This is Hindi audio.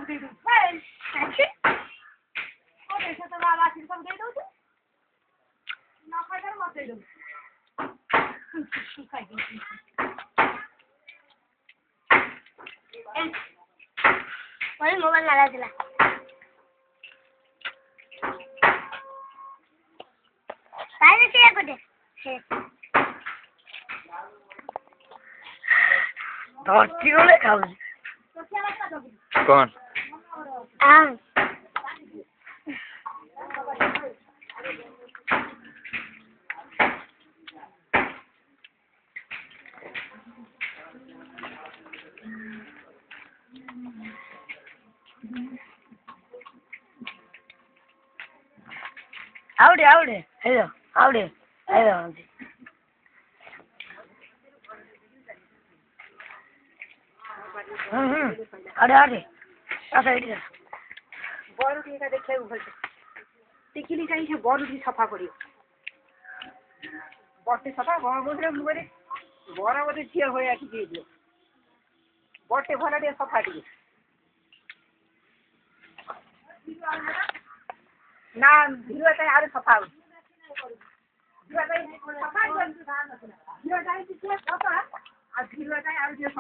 दे दो अच्छे ओ देखो तो बाबा आशीष सब दे दो ना खाकर मत दे दो वही मोबाइल नाला दिला साइड से को दे धरती को ले खाऊ कौन हां आवड़े हेलो आवड़े हेलो अरे साइड बरुटी का देखिए ऊपर टिकली चाहिए बरुटी सफा करियो बटे सफा गमरे मुरे बरा बोधे झील हो बटे भल टे सफा टे ना भिड़ आर सफा भिड़